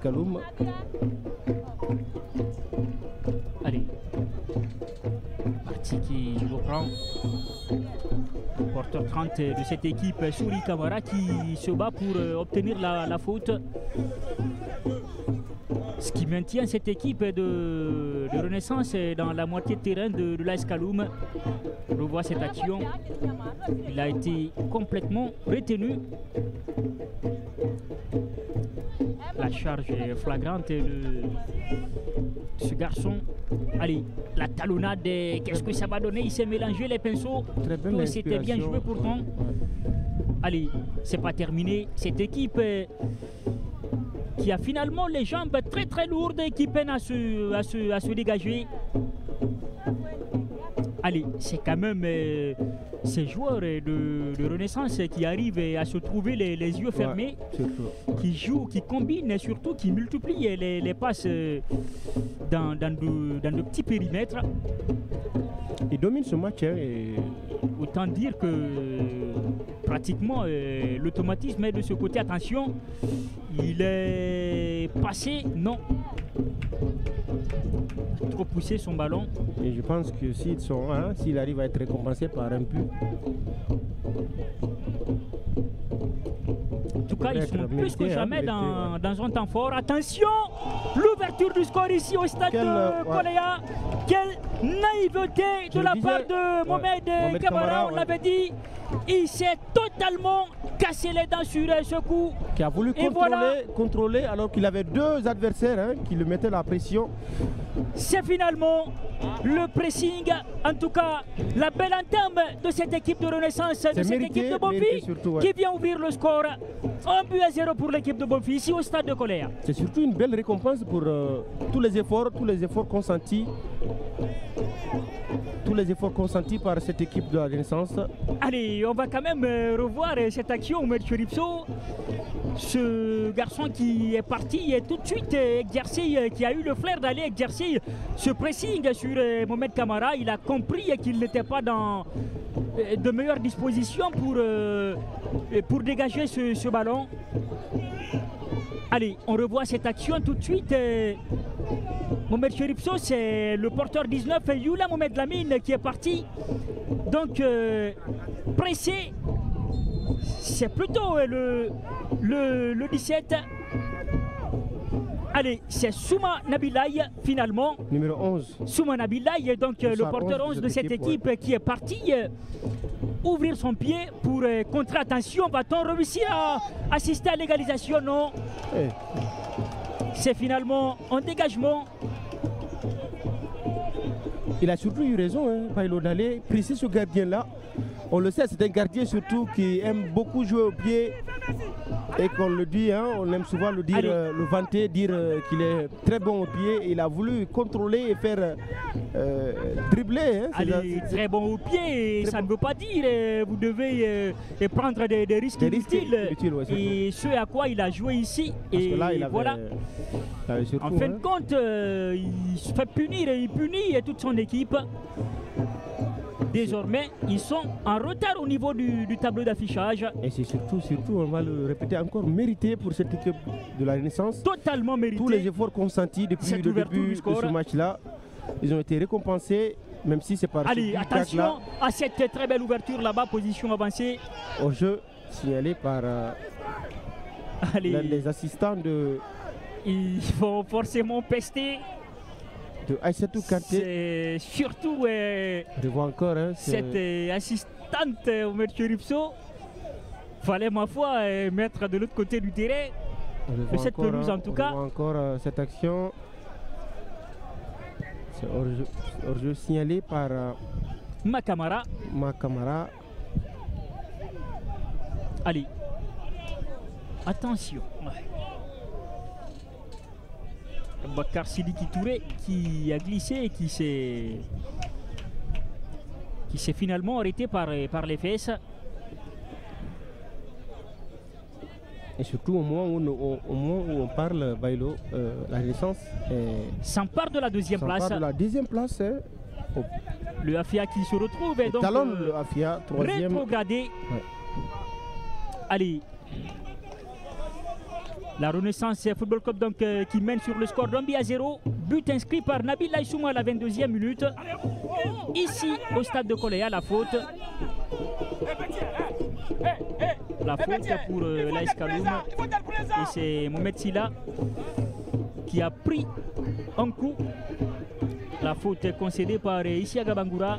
Kaloum. Allez, partie qui reprend. Porteur 30 de cette équipe, Souri Kamara, qui se bat pour obtenir la faute. Ce qui maintient cette équipe de Renaissance dans la moitié de terrain de l'AS Kaloum. On revoit cette action. Il a été complètement retenu. La charge flagrante de ce garçon. Allez, la talonnade, qu'est-ce que ça va donner? Il s'est mélangé les pinceaux. C'était bien joué pourtant. Allez, c'est pas terminé. Cette équipe qui a finalement les jambes très très lourdes et qui peine à se dégager. Allez, c'est quand même ces joueurs de Renaissance qui arrivent à se trouver les yeux fermés, qui jouent, qui combinent et surtout qui multiplient les passes dans de petits périmètres. Ils dominent ce match. Autant dire que pratiquement l'automatisme est de ce côté. Attention, il est passé, non. Trop poussé son ballon. Et je pense que s'il arrive à être récompensé par un but. En tout cas, ils sont plus que jamais dans un temps fort. Attention, l'ouverture du score ici au stade de Koléa. Quelle naïveté de la part de Mohamed Kamara, on l'avait dit. Il s'est totalement cassé les dents sur ce coup. Qui a voulu contrôler alors qu'il avait deux adversaires qui lui mettaient la pression. C'est finalement le pressing, en tout cas la belle entame de cette équipe de Renaissance, de cette équipe de Bonfi qui vient ouvrir le score. 1-0 pour l'équipe de Bonfi ici au stade de Koléa. C'est surtout une belle récompense pour tous les efforts consentis. Tous les efforts consentis par cette équipe de la Renaissance. Allez, on va quand même revoir cette action au Merchuripso. Ce garçon qui est parti tout de suite exercer, qui a eu le flair d'aller exercer ce pressing sur Mohamed Kamara. Il a compris qu'il n'était pas dans de meilleures dispositions pour dégager ce ballon. Allez, on revoit cette action tout de suite. Mohamed Cheripso, c'est le porteur 19, Youla Mohamed Lamine qui est parti. Donc, pressé, c'est plutôt le 17. Allez, c'est Souma Nabilaï finalement. Numéro 11. Souma Nabilaï, donc le porteur 11 de cette équipe qui est parti ouvrir son pied pour contrer. Attention, va-t-on réussir à assister à l'égalisation? Non. C'est finalement un dégagement. Il a surtout eu raison, Pailo, d'aller presser ce gardien-là. On le sait, c'est un gardien surtout qui aime beaucoup jouer au pied. Et qu'on le dit, on aime souvent le dire, le vanter, dire qu'il est très bon au pied. Il a voulu contrôler et faire dribbler. Allez, très bon au pied, ça ne veut pas dire vous devez prendre des risques inutiles. Et ce à quoi il a joué ici. Parce et là, voilà. En fin de compte, il se fait punir et il punit toute son équipe. Désormais, ils sont en retard au niveau du tableau d'affichage. Et c'est surtout, on va le répéter encore, mérité pour cette équipe de la Renaissance. Totalement mérité. Tous les efforts consentis depuis le début de ce match-là, ils ont été récompensés, même si c'est par... Allez, attention à cette très belle ouverture là-bas, position avancée. Au jeu, signalé par les assistants de... Ils vont forcément pester. De Aïssatou C'est Kanté. surtout encore, cette assistante au Merchuripso. Fallait ma foi mettre de l'autre côté du terrain. De cette pelouse en tout cas. On voit encore cette action. C'est hors-jeu signalé par Makamara. Allez. Attention. Bakar Sidiki Touré qui a glissé et qui s'est finalement arrêté par les fesses. Et surtout au moment où on parle, Bailo, la Renaissance s'empare de la deuxième place. De la deuxième place. Le Afia qui se retrouve donc le Afia, troisième. Rétrogradé. Ouais. Allez. La Renaissance Football Club donc, qui mène sur le score d'1-0. But inscrit par Nabil Laïsouma à la 22e minute. Ici au stade de Koléa, la faute. La faute pour l'AS Kaloum. Et c'est Mohamed Silla qui a pris un coup. La faute est concédée par Isiaga Bangoura.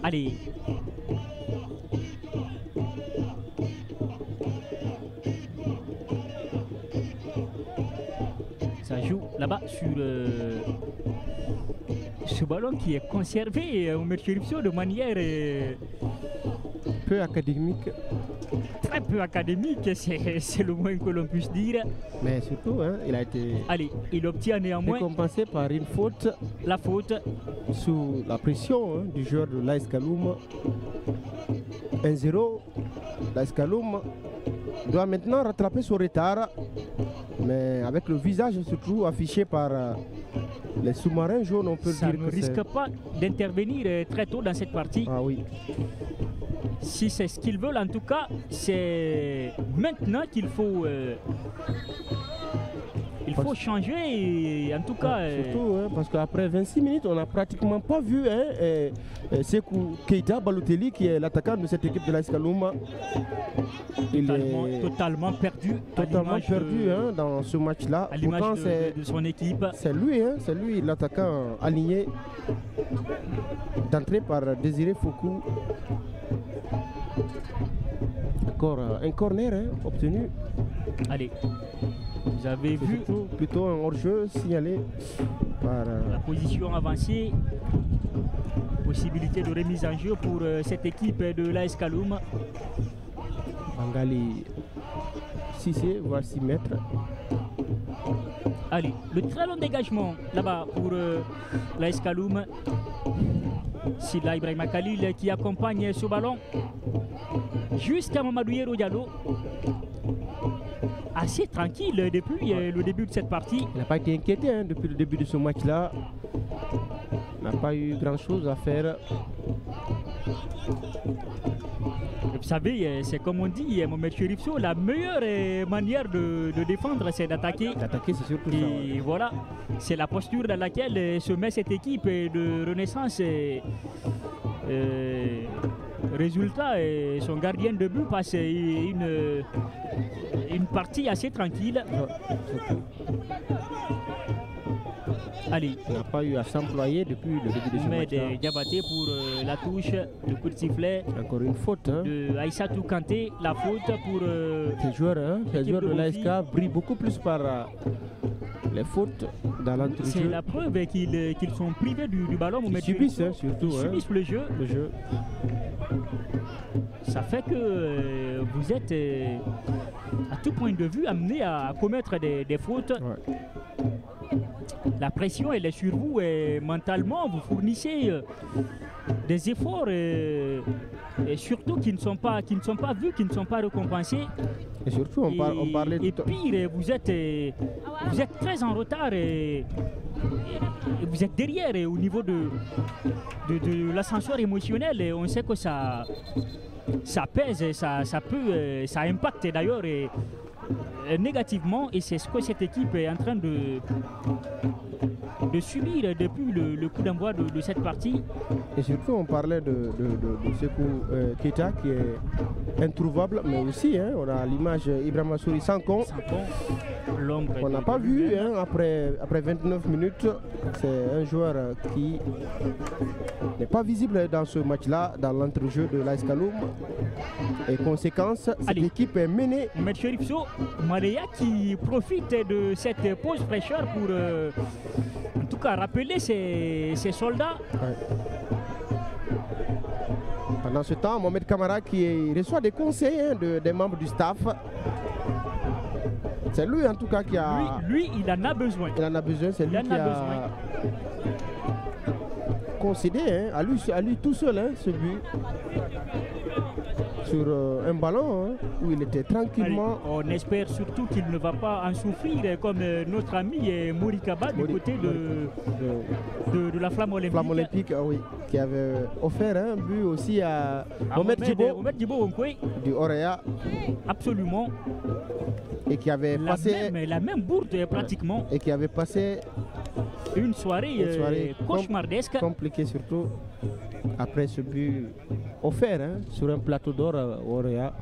Allez. Ça joue là-bas sur ce ballon qui est conservé au Mercuripso de manière peu académique. Très peu académique, c'est le moins que l'on puisse dire. Mais surtout, hein, il a été Allez, il obtient néanmoins récompensé par une faute. La faute. Sous la pression hein, du joueur de l'AS Kaloum. 1-0. L'AS Kaloum doit maintenant rattraper son retard. Mais avec le visage surtout affiché par les sous-marins jaunes, on peut ça dire ne que risque pas d'intervenir très tôt dans cette partie. Ah oui. Si c'est ce qu'ils veulent, en tout cas, c'est maintenant qu'il faut changer. Et en tout cas, surtout hein, parce qu'après 26 minutes, on n'a pratiquement pas vu hein, Sekou Keita Balotelli, qui est l'attaquant de cette équipe de l'AS Kaloum. Il est totalement perdu. Totalement perdu hein, dans ce match-là. À l'image de son équipe. C'est lui, hein, c'est lui l'attaquant aligné d'entrée par Désiré Foucault. Encore un corner hein, obtenu. Allez, vous avez vu plutôt un hors-jeu signalé par la position avancée. Possibilité de remise en jeu pour cette équipe de l'AS Kaloum. Bangali Cissé va s'y mettre. Allez, le très long dégagement là-bas pour l'AS Kaloum. Silla Ibrahima Khalil qui accompagne ce ballon jusqu'à Mamadou Yero Diallo. Assez tranquille depuis le début de cette partie. Il n'a pas été inquiété hein, depuis le début de ce match-là. Il n'a pas eu grand-chose à faire. Vous savez, c'est comme on dit, Mohamed Chérifso, la meilleure manière de défendre, c'est d'attaquer. D'attaquer, c'est surtout ça. Et voilà, c'est la posture dans laquelle se met cette équipe de Renaissance. Résultat, son gardien de but passe une partie assez tranquille. Allez. Il n'a pas eu à s'employer depuis le début de ce match. Diabaté pour la touche, le coup de sifflet. Encore une faute. Hein. De Aïssatou Kanté, la faute pour... ces joueurs de l'ASK brillent beaucoup plus par les fautes dans l'entrejeu. C'est la preuve qu'ils sont privés du ballon. Ils subissent surtout. Ils subissent le jeu. Ça fait que vous êtes à tout point de vue amené à commettre des fautes. Ouais. La pression elle est sur vous et mentalement vous fournissez des efforts et surtout qui ne sont pas vus, qui ne sont pas récompensés. Et surtout on parlait et pire, vous êtes très en retard et vous êtes derrière et au niveau de l'ascenseur émotionnel et on sait que ça pèse, ça impacte d'ailleurs négativement et c'est ce que cette équipe est en train de subir depuis le coup d'envoi de cette partie. Et surtout on parlait de Sekou Keita qui est introuvable, mais aussi hein, on a l'image Ibrahima Souri Sanko qu'on n'a pas vu hein, après 29 minutes. C'est un joueur qui n'est pas visible dans ce match-là, dans l'entrejeu de l'AS Kaloum. Et conséquence, cette équipe est menée. M. Chérifso, Maléa qui profite de cette pause fraîcheur pour en tout cas rappeler ses soldats. Ouais. Pendant ce temps, Mohamed Kamara qui reçoit des conseils hein, des membres du staff. C'est lui en tout cas qui a... Lui, il en a besoin. Il en a besoin, c'est lui qui a concédé hein, à lui tout seul hein, ce but. sur un ballon hein, où il était tranquillement. Allez, on espère surtout qu'il ne va pas en souffrir comme notre ami Morikaba du côté de la Flamme Olympique. Flamme Olympique, oui, qui avait offert un but aussi à Mohamed Djibo du Orea. Absolument. Et qui avait passé la même bourde pratiquement. Et qui avait passé une soirée cauchemardesque. Compliquée surtout après ce but offert hein, sur un plateau d'or au Orea.